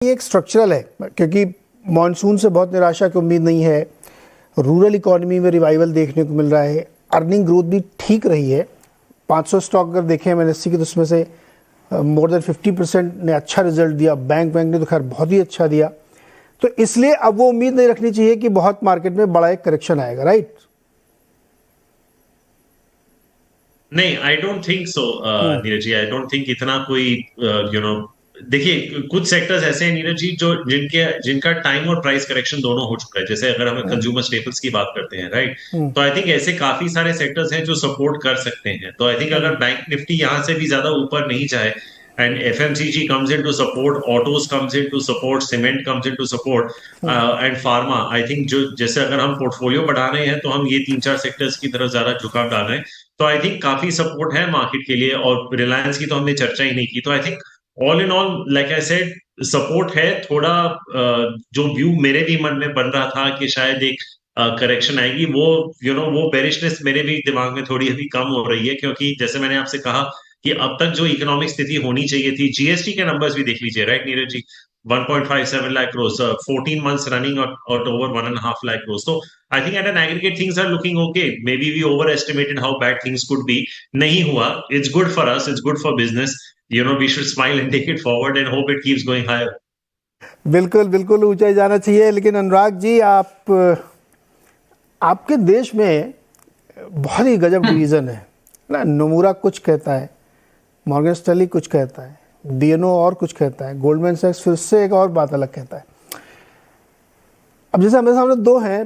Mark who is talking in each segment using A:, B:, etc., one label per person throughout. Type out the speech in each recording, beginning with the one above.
A: ये एक स्ट्रक्चरल है क्योंकि मॉनसून से बहुत निराशा की उम्मीद नहीं है। रूरल इकोनॉमी में रिवाइवल देखने को मिल रहा है। अर्निंग ग्रोथ भी ठीक रही है। 500 स्टॉक अगर देखें एमएनएससी के तो उसमें से मोर देन 50% ने अच्छा रिजल्ट दिया। बैंक ने तो खैर बहुत ही अच्छा दिया। तो इसलिए अब वो उम्मीद नहीं रखनी चाहिए कि बहुत मार्केट में बड़ा एक करेक्शन आएगा, राइट?
B: नहीं, I don't think so Neeraj ji. I don't think इतना कोई देखिए, कुछ सेक्टर्स ऐसे हैं नीरज जी जो जिनका टाइम और प्राइस करेक्शन दोनों हो चुका है। जैसे अगर हम कंज्यूमर स्टेपल्स की बात करते हैं, राइट, तो आई थिंक ऐसे काफी सारे सेक्टर्स हैं जो सपोर्ट कर सकते हैं। तो आई थिंक अगर बैंक निफ्टी यहाँ से भी ज्यादा ऊपर नहीं जाए and FMCG comes in to support, autos comes in to support, cement comes in to support, and pharma, I think जो जैसे अगर हम पोर्टफोलियो बढ़ा रहे हैं तो हम ये 3-4 सेक्टर्स की तरफ ज्यादा झुकाव डाल रहे हैं। तो आई थिंक काफी सपोर्ट है मार्केट के लिए। और रिलायंस की तो हमने चर्चा ही नहीं की। तो I think all in all, like I said, support है थोड़ा। जो व्यू मेरे भी मन में बन रहा था कि शायद एक करेक्शन आएगी, वो वो बेरिशनेस मेरे भी दिमाग में थोड़ी अभी कम हो रही है। क्योंकि जैसे मैंने आपसे कहा कि अब तक जो इकोनॉमिक स्थिति होनी चाहिए थी, जीएसटी के नंबर्स भी देख लीजिए, right Neeraj ji, 1.57 lakh crores, 14 months running at over 1.5 lakh crores. So I think at an aggregate things are looking okay. Maybe we overestimated how bad things could be. नहीं हुआ. It's good for us. It's good for business. We should smile and take it forward and hope it keeps going higher.
A: बिल्कुल बिल्कुल ऊंचाई जाना चाहिए। लेकिन अनुराग जी, आपके देश में बहुत ही गजब डिवीज़न है ना। नोमुरा कुछ कहता है, मॉर्गन स्टैनली कुछ कहता है, बीएनओ और कुछ कहता है, गोल्डमैन सैक्स फिर से एक और बात अलग कहता है। अब जैसे हमारे सामने दो हैं,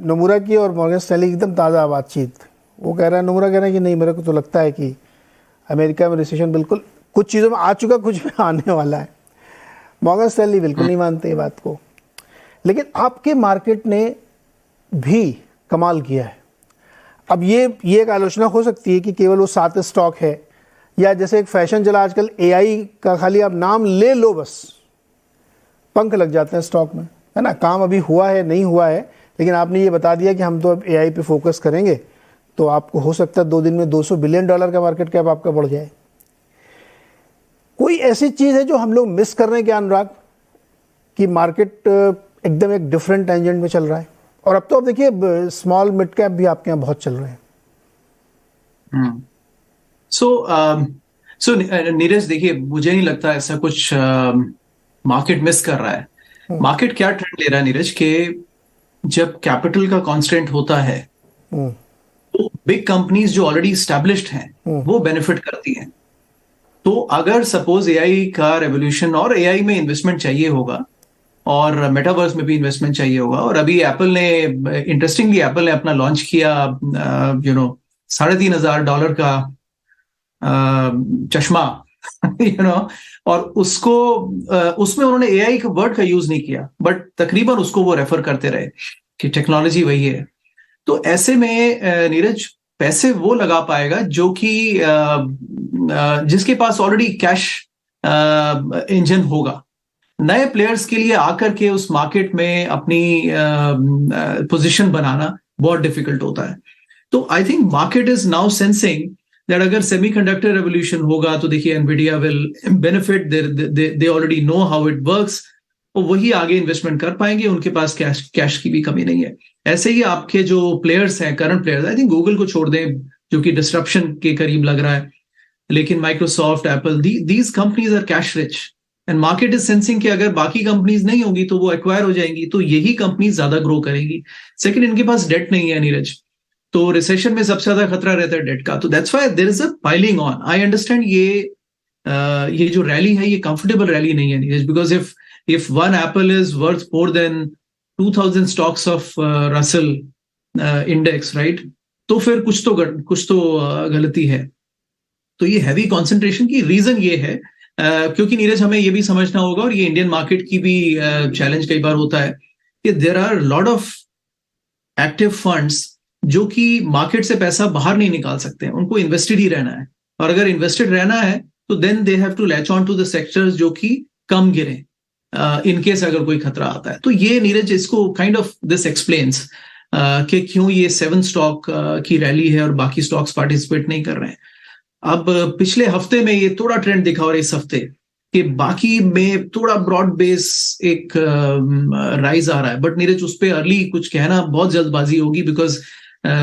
A: नोमुरा की और मॉर्गन स्टैनली की एकदम ताज़ा बातचीत। वो कह रहा है, नोमुरा कह रहा है कि नहीं, मेरे को तो लगता है कि अमेरिका में रिसेशन बिल्कुल कुछ चीज़ों में आ चुका, कुछ में आने वाला है। मॉर्गन स्टैनली बिल्कुल नहीं मानते ये बात को। लेकिन आपके मार्केट ने भी कमाल किया है। अब ये एक आलोचना हो सकती है कि केवल वो 7 स्टॉक है, या जैसे एक फैशन चला आजकल एआई का, खाली आप नाम ले लो बस पंख लग जाते हैं स्टॉक में, है ना। काम अभी हुआ है नहीं हुआ है, लेकिन आपने ये बता दिया कि हम तो अब एआई पे फोकस करेंगे, तो आपको हो सकता है 2 दिन में $200 बिलियन का मार्केट कैप आपका बढ़ जाए। कोई ऐसी चीज़ है जो हम लोग मिस कर रहे हैं क्या अनुराग, कि मार्केट एकदम एक डिफरेंट टेंजेंट में चल रहा है? और अब तो अब देखिए स्मॉल मिड कैप भी आपके यहाँ बहुत चल रहे हैं।
C: सो नीरज, देखिए, मुझे नहीं लगता ऐसा कुछ मार्केट मिस कर रहा है। मार्केट क्या ट्रेंड ले रहा है नीरज, कि जब कैपिटल का कांस्टेंट होता है तो बिग कंपनीज जो ऑलरेडी एस्टैब्लिश्ड हैं वो बेनिफिट करती हैं। तो अगर सपोज एआई का रेवोल्यूशन, और एआई में इन्वेस्टमेंट चाहिए होगा, और मेटावर्स में भी इन्वेस्टमेंट चाहिए होगा, और अभी एप्पल ने, इंटरेस्टिंगली एप्पल ने अपना लॉन्च किया $3,500 का चश्मा और उसको उसमें उन्होंने एआई का वर्ड का यूज नहीं किया, बट तकरीबन उसको वो रेफर करते रहे कि टेक्नोलॉजी वही है। तो ऐसे में नीरज, पैसे वो लगा पाएगा जो कि जिसके पास ऑलरेडी कैश इंजन होगा। नए प्लेयर्स के लिए आकर के उस मार्केट में अपनी पोजीशन बनाना बहुत डिफिकल्ट होता है। तो I think market is now sensing that अगर सेमीकंडक्टर रेवोल्यूशन होगा तो देखिए Nvidia will benefit, they already know how it works, और वही आगे इन्वेस्टमेंट कर पाएंगे। उनके पास कैश की भी कमी नहीं है। ऐसे ही आपके जो प्लेयर्स हैं, current players, I think Google को छोड़ दें जो कि डिस्ट्रप्शन के करीब लग रहा है, लेकिन Microsoft, Apple, these companies are cash rich and market is sensing कि अगर बाकी कंपनीज नहीं होंगी तो वो एक्वायर हो जाएंगी, तो यही कंपनीज ज्यादा ग्रो करेंगी। सेकंड, इनके पास डेट नहीं है नीरज, तो रिसेशन में सबसे ज्यादा खतरा रहता है डेट का। तो that's why there is a piling on. I understand ये जो रैली है ये कंफर्टेबल रैली नहीं है Neeraj, because if one Apple is worth more than 2000 stocks of Russell index, right, तो फिर कुछ तो गलती है। तो ये हैवी कॉन्सेंट्रेशन की रीजन ये है, क्योंकि नीरज हमें ये भी समझना होगा, और ये इंडियन मार्केट की भी चैलेंज कई बार होता है, कि there are lot of active funds जो कि मार्केट से पैसा बाहर नहीं निकाल सकते हैं, उनको इन्वेस्टेड ही रहना है। और अगर इन्वेस्टेड रहना है तो then they have to latch on to the sectors जो कि कम गिरे इनकेस अगर कोई खतरा आता है। तो ये नीरज, इसको काइंड ऑफ दिस एक्सप्लेन्स कि क्यों ये 7 स्टॉक की रैली है और बाकी स्टॉक्स पार्टिसिपेट नहीं कर रहे हैं। अब पिछले हफ्ते में ये थोड़ा ट्रेंड दिखा, और इस हफ्ते कि बाकी में थोड़ा ब्रॉड बेस एक राइज आ रहा है, बट नीरज उस पर अर्ली कुछ कहना बहुत जल्दबाजी होगी, बिकॉज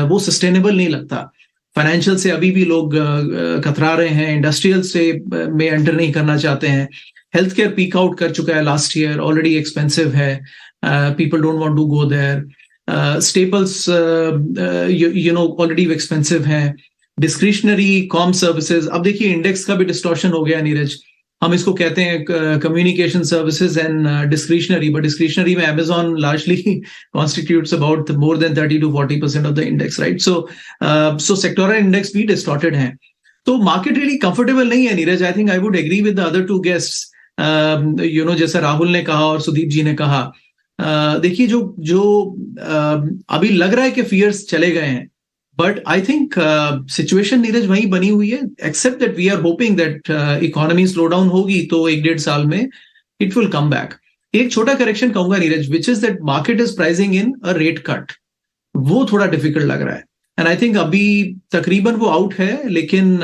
C: वो सस्टेनेबल नहीं लगता। फाइनेंशियल से अभी भी लोग कतरा रहे हैं, इंडस्ट्रियल से में एंटर नहीं करना चाहते हैं, हेल्थ केयर पीक आउट कर चुका है लास्ट ईयर, ऑलरेडी एक्सपेंसिव है, people don't want to go there, staples you know already expensive हैं, डिस्क्रिशनरी कॉम सर्विसेज। अब देखिए इंडेक्स का भी डिस्टॉर्शन हो गया नीरज, हम इसको कहते हैं communication services and discretionary, but discretionary में Amazon largely constitutes about more than 30 to 40% of the index, right? So sectoral index भी डिस्टॉर्टेड हैं, तो मार्केट रियली कंफर्टेबल नहीं है Neeraj. I think I would agree with the other two guests, you know, जैसे राहुल ने कहा और सुदीप जी ने कहा। देखिए जो अभी लग रहा है कि फियर्स चले गए हैं, but I think situation Neeraj वहीं बनी हुई है, except that we are hoping that economy slow down होगी तो 1-1.5 साल में इट विल कम बैक। एक छोटा करेक्शन कहूंगा Neeraj, which is that market is pricing in a rate cut, वो थोड़ा डिफिकल्ट लग रहा है, एंड आई थिंक अभी तकरीबन वो आउट है, लेकिन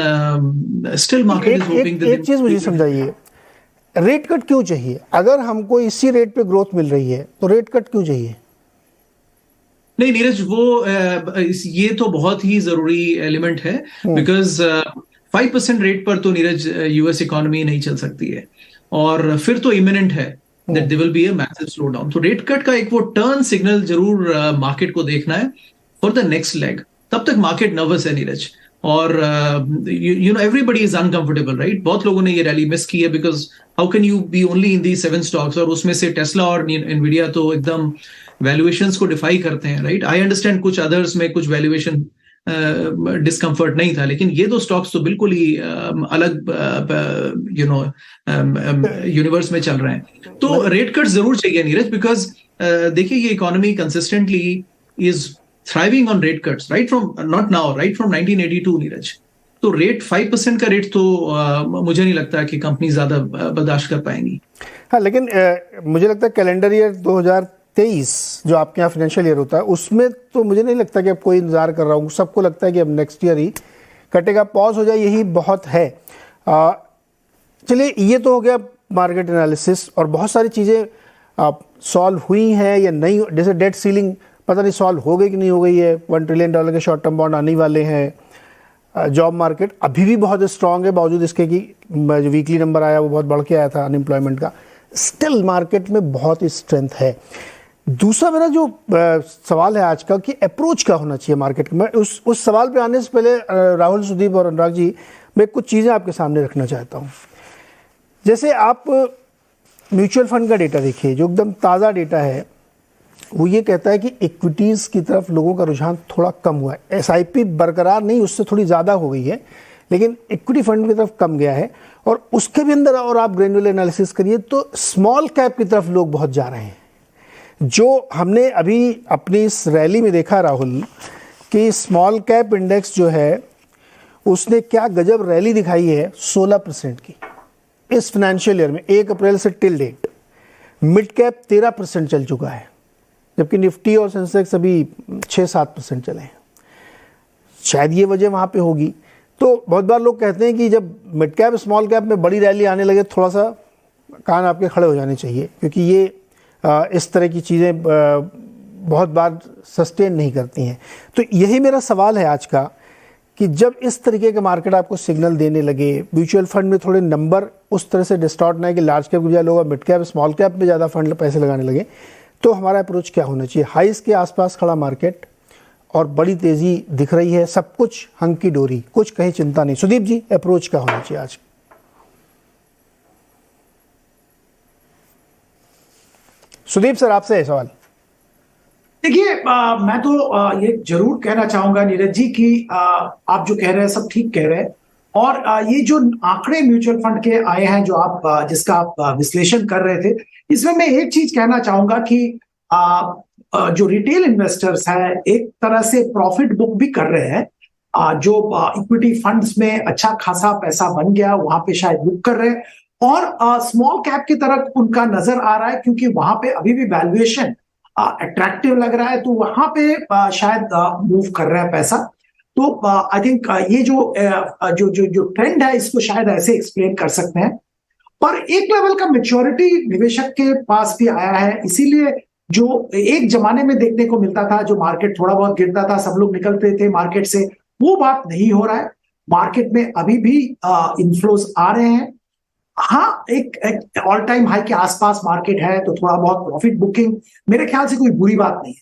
C: स्टिल मार्केट इज होपिंग।
A: एक चीज मुझे समझाइए, रेट कट क्यों चाहिए? अगर हमको इसी रेट पे ग्रोथ मिल रही है तो रेट कट क्यों चाहिए?
C: नहीं नीरज, वो ये तो बहुत ही जरूरी एलिमेंट है, बिकॉज 5% रेट पर तो नीरज यूएस इकोनॉमी नहीं चल सकती है, और फिर तो इमिनेंट है that there will be a massive slow down. तो रेट कट का एक वो टर्न सिग्नल जरूर मार्केट को देखना है फॉर द नेक्स्ट लेग। तब तक मार्केट नर्वस है नीरज, और you know everybody is uncomfortable, right? बहुत लोगों ने ये रैली मिस की है, because how can you be only in the 7 stocks, और उसमें से टेस्ला और एनवीडिया तो एकदम वैल्यूएशंस को डिफाई करते हैं, राइट? आई अंडरस्टैंड कुछ अदर्स में कुछ वैल्यूएशन डिस्कंफर्ट नहीं था, लेकिन ये दो स्टॉक्स तो बिल्कुल ही अलग यू नो यूनिवर्स में चल रहे हैं। तो रेट कट जरूर चाहिए नीरज, बिकॉज देखिए ये economy consistently is thriving on rate cuts right from not now, right from 1982 Neeraj. तो रेट 5% का रेट तो मुझे नहीं लगता कि कंपनी ज्यादा बर्दाश्त कर पाएंगी।
A: हाँ, लेकिन मुझे लगता है कैलेंडर ईयर 2023 जो आपके यहाँ फाइनेंशियल ईयर होता है, उसमें तो मुझे नहीं लगता कि अब कोई इंतजार कर रहा हूँ, सबको लगता है कि अब नेक्स्ट ईयर ही कटेगा, पॉज हो जाए, यही बहुत है। चलिए, ये तो हो गया मार्केट एनालिसिस, और बहुत सारी चीज़ें सॉल्व हुई हैं या नहीं, जैसे डेट सीलिंग पता नहीं सॉल्व हो गई कि नहीं हो गई है, $1 ट्रिलियन के शॉर्ट टर्म बॉन्ड आने वाले हैं, जॉब मार्केट अभी भी बहुत स्ट्रांग है, बावजूद इसके कि जो वीकली नंबर आया वो बहुत बढ़ के आया था अनएम्प्लॉयमेंट का, स्टिल मार्केट में बहुत ही स्ट्रेंथ है। दूसरा मेरा जो सवाल है आज का कि अप्रोच क्या होना चाहिए मार्केट का, मैं उस सवाल पे आने से पहले राहुल, सुदीप और अनुराग जी, मैं कुछ चीज़ें आपके सामने रखना चाहता हूँ। जैसे आप म्यूचुअल फंड का डेटा देखिए, जो एकदम ताज़ा डेटा है, वो ये कहता है कि इक्विटीज़ की तरफ लोगों का रुझान थोड़ा कम हुआ है। एसआईपी बरकरार नहीं, उससे थोड़ी ज़्यादा हो गई है, लेकिन इक्विटी फंड की तरफ कम गया है, और उसके भी अंदर और आप ग्रेनुलर एनालिसिस करिए तो स्मॉल कैप की तरफ लोग बहुत जा रहे हैं। जो हमने अभी अपनी इस रैली में देखा राहुल, कि स्मॉल कैप इंडेक्स जो है उसने क्या गजब रैली दिखाई है, 16% की इस फाइनेंशियल ईयर में, 1 अप्रैल से टिल डेट। मिड कैप 13% चल चुका है, जबकि निफ्टी और सेंसेक्स अभी 6-7% चले हैं। शायद ये वजह वहाँ पे होगी। तो बहुत बार लोग कहते हैं कि जब मिड कैप स्मॉल कैप में बड़ी रैली आने लगे, थोड़ा सा कान आपके खड़े हो जाने चाहिए, क्योंकि ये इस तरह की चीज़ें बहुत बार सस्टेन नहीं करती हैं। तो यही मेरा सवाल है आज का, कि जब इस तरीके के मार्केट आपको सिग्नल देने लगे, म्यूचुअल फंड में थोड़े नंबर उस तरह से डिस्टॉर्ट ना है कि लार्ज कैप की बजाय लोग मिड कैप स्मॉल कैप में ज़्यादा फंड पैसे लगाने लगे, तो हमारा अप्रोच क्या होना चाहिए? हाइस के आसपास खड़ा मार्केट और बड़ी तेजी दिख रही है, सब कुछ हंकी डोरी, कुछ कहीं चिंता नहीं। सुदीप जी, अप्रोच क्या होना चाहिए आज? सुदीप सर, आपसे है सवाल।
D: देखिए, मैं तो ये जरूर कहना चाहूंगा नीरज जी कि आप जो कह रहे हैं सब ठीक कह रहे हैं, और ये जो आंकड़े म्यूचुअल फंड के आए हैं, जो आप जिसका आप विश्लेषण कर रहे थे, इसमें मैं एक चीज कहना चाहूंगा कि जो रिटेल इन्वेस्टर्स हैं एक तरह से प्रॉफिट बुक भी कर रहे हैं। जो इक्विटी फंड्स में अच्छा खासा पैसा बन गया, वहां पे शायद बुक कर रहे हैं, और स्मॉल कैप की तरफ उनका नजर आ रहा है, क्योंकि वहां पे अभी भी वैल्यूएशन अट्रैक्टिव लग रहा है, तो वहां पे शायद मूव कर रहा है पैसा। तो आई थिंक ये जो ट्रेंड है, इसको शायद ऐसे एक्सप्लेन कर सकते हैं। पर एक लेवल का मेच्योरिटी निवेशक के पास भी आया है, इसीलिए जो एक जमाने में देखने को मिलता था, जो मार्केट थोड़ा बहुत गिरता था, सब लोग निकलते थे मार्केट से, वो बात नहीं हो रहा है। मार्केट में अभी भी इनफ्लोज आ रहे हैं। हाँ, एक ऑल टाइम हाई के आसपास मार्केट है, तो थोड़ा बहुत प्रॉफिट बुकिंग मेरे ख्याल से कोई बुरी बात नहीं है।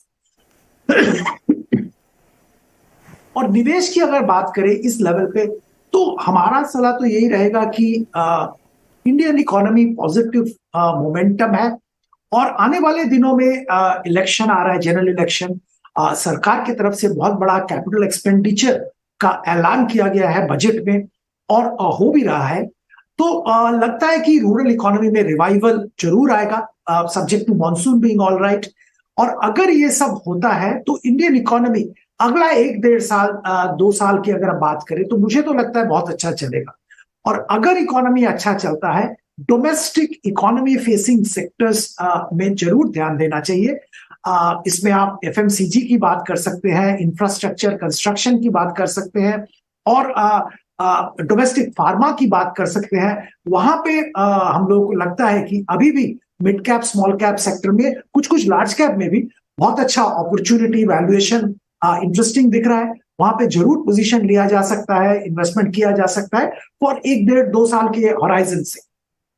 D: और निवेश की अगर बात करें इस लेवल पे, तो हमारा सलाह तो यही रहेगा कि इंडियन इकोनॉमी पॉजिटिव मोमेंटम है, और आने वाले दिनों में इलेक्शन आ रहा है, जनरल इलेक्शन, सरकार की तरफ से बहुत बड़ा कैपिटल एक्सपेंडिचर का ऐलान किया गया है बजट में, और हो भी रहा है। तो लगता है कि रूरल इकोनॉमी में रिवाइवल जरूर आएगा, subject to monsoon being all right. और अगर ये सब होता है तो इंडियन इकोनॉमी अगला 1-1.5 साल 2 साल की अगर बात करें तो मुझे तो लगता है बहुत अच्छा चलेगा। और अगर इकोनॉमी अच्छा चलता है, डोमेस्टिक इकोनॉमी फेसिंग सेक्टर्स में जरूर ध्यान देना चाहिए। इसमें आप एफएमसीजी की बात कर सकते हैं, इंफ्रास्ट्रक्चर कंस्ट्रक्शन की बात कर सकते हैं, और डोमेस्टिक फार्मा की बात कर सकते हैं। वहां पे हम लोगों को लगता है कि अभी भी mid cap small cap sector में, कुछ लार्ज कैप में भी बहुत अच्छा अपॉर्चुनिटी वैल्यूएशन इंटरेस्टिंग दिख रहा है। वहां पे जरूर पोजीशन लिया जा सकता है, इन्वेस्टमेंट किया जा सकता है फॉर 1-1.5-2 साल के होराइजन से।